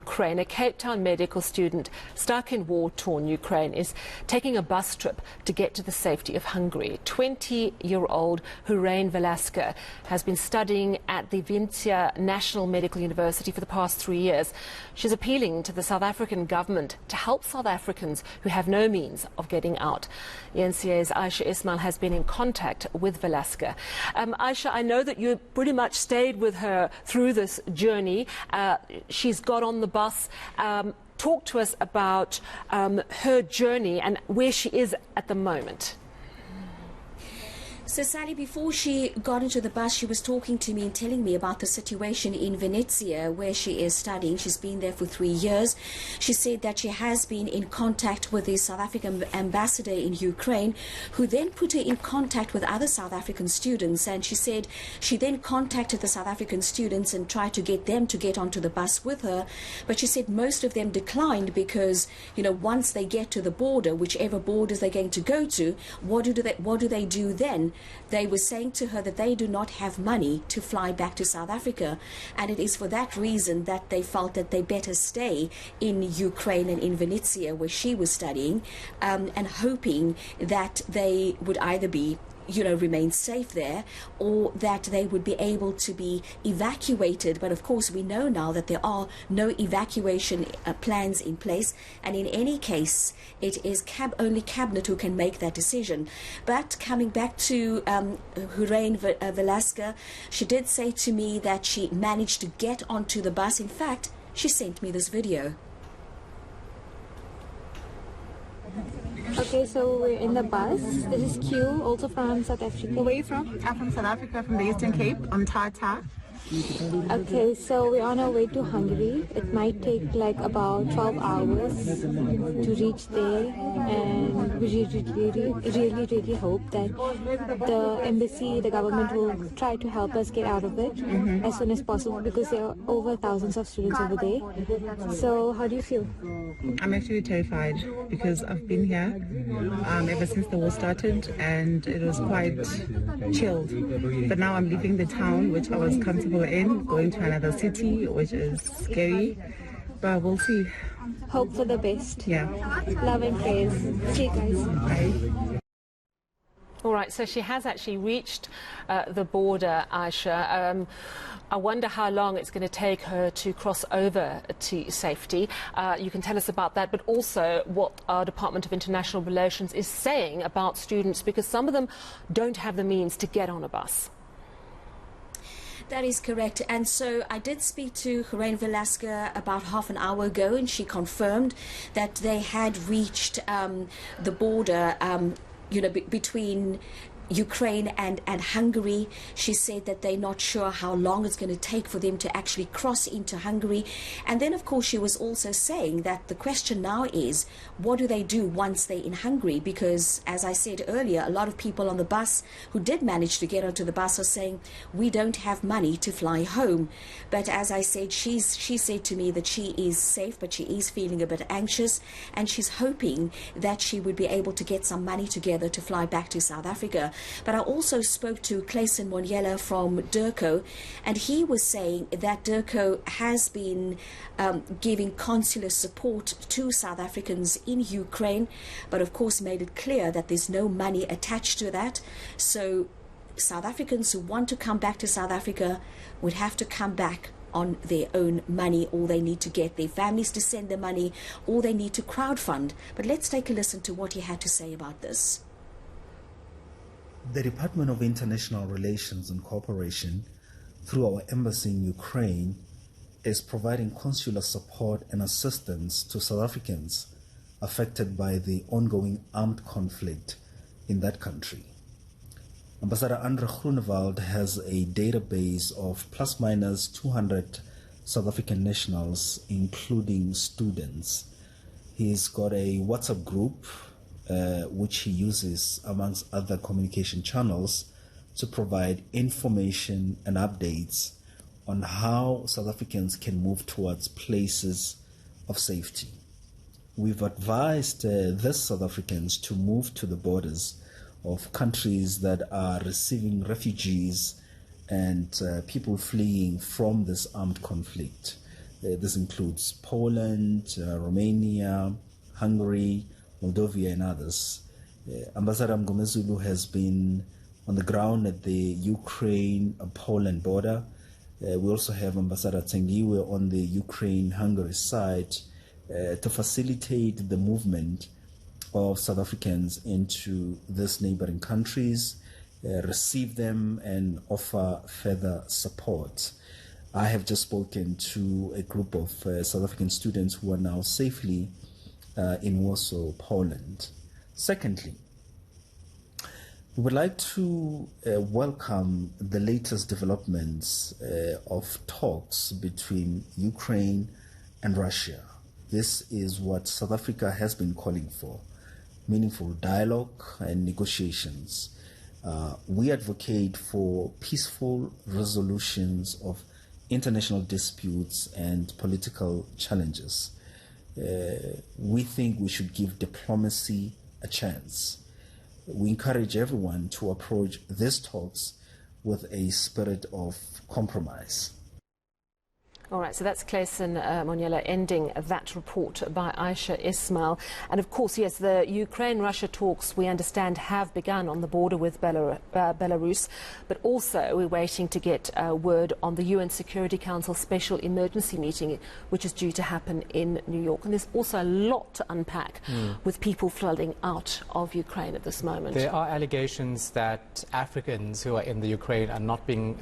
Ukraine. A Cape Town medical student stuck in war-torn Ukraine is taking a bus trip to get to the safety of Hungary. 20-year-old Huryn Velasker has been studying at the eNCA National Medical University for the past 3 years. She's appealing to the South African government to help South Africans who have no means of getting out. eNCA's Ayesha Ismail has been in contact with Velasker. Ayesha, I know that you pretty much stayed with her through this journey. She's got on the bus. Talk to us about her journey and where she is at the moment. So, Sally, before she got into the bus, she was talking to me and telling me about the situation in Venezia, where she is studying. She's been there for 3 years. She said that she has been in contact with the South African ambassador in Ukraine, who then put her in contact with other South African students. And she said she then contacted the South African students and tried to get them to get onto the bus with her. But she said most of them declined because, you know, once they get to the border, whichever borders they're going to go to, what do they do then? They were saying to her that they do not have money to fly back to South Africa, and it is for that reason that they felt that they better stay in Ukraine and in Venezia, where she was studying, and hoping that they would either be, you know, remain safe there, or that they would be able to be evacuated. But of course we know now that there are no evacuation plans in place, and in any case it is only cabinet who can make that decision. But coming back to Huryn Velasker, she did say to me that she managed to get onto the bus. In fact, she sent me this video. Okay, so we're in the bus. This is Q, also from South Africa. Where are you from? I'm from South Africa, from the Eastern Cape, on Tata. Okay, so we're on our way to Hungary. It might take like about 12 hours to reach there, and we really hope that the embassy, the government will try to help us get out of it as soon as possible, because there are over thousands of students over there. So how do you feel? I'm actually terrified because I've been here ever since the war started, and it was quite chilled. But now I'm leaving the town, which I was comfortable in, going to another city, which is scary, but we'll see. Hope for the best. Yeah. Love and prayers. See you guys. Bye. All right, so she has actually reached the border, Ayesha. I wonder how long it's going to take her to cross over to safety. You can tell us about that, but also what our Department of International Relations is saying about students, because some of them don't have the means to get on a bus. That is correct. And so I did speak to Huryn Velasker about half an hour ago, and she confirmed that they had reached the border, you know, between Ukraine and Hungary. She said that they're not sure how long it's going to take for them to actually cross into Hungary. And then, of course, she was also saying that the question now is, what do they do once they're in Hungary? Because, as I said earlier, a lot of people on the bus who did manage to get onto the bus are saying, we don't have money to fly home. But as I said, she said to me that she is safe, but she is feeling a bit anxious, and she's hoping that she would be able to get some money together to fly back to South Africa. But I also spoke to Clayson Monyela from DIRCO, and he was saying that DIRCO has been giving consular support to South Africans in Ukraine, but of course made it clear that there's no money attached to that. So South Africans who want to come back to South Africa would have to come back on their own money, or they need to get their families to send the money, or they need to crowdfund. But let's take a listen to what he had to say about this. The Department of International Relations and Cooperation, through our embassy in Ukraine, is providing consular support and assistance to South Africans affected by the ongoing armed conflict in that country. Ambassador Andre Groenewald has a database of plus minus 200 South African nationals, including students. He's got a WhatsApp group which he uses amongst other communication channels to provide information and updates on how South Africans can move towards places of safety. We've advised these South Africans to move to the borders of countries that are receiving refugees and people fleeing from this armed conflict. This includes Poland, Romania, Hungary, Moldova, and others. Ambassador Mgomezulu has been on the ground at the Ukraine-Poland border. We also have Ambassador Tsengiwe on the Ukraine-Hungary side to facilitate the movement of South Africans into these neighboring countries, receive them and offer further support. I have just spoken to a group of South African students who are now safely in Warsaw, Poland. Secondly, we would like to welcome the latest developments of talks between Ukraine and Russia. This is what South Africa has been calling for, meaningful dialogue and negotiations. We advocate for peaceful resolutions of international disputes and political challenges. We think we should give diplomacy a chance. We encourage everyone to approach these talks with a spirit of compromise. All right, so that's Clayson Monyela ending that report by Ayesha Ismail. And of course, yes, the Ukraine-Russia talks, we understand, have begun on the border with Belarus, but also we're waiting to get word on the UN Security Council special emergency meeting, which is due to happen in New York. And there's also a lot to unpack with people flooding out of Ukraine at this moment. There are allegations that Africans who are in the Ukraine are not being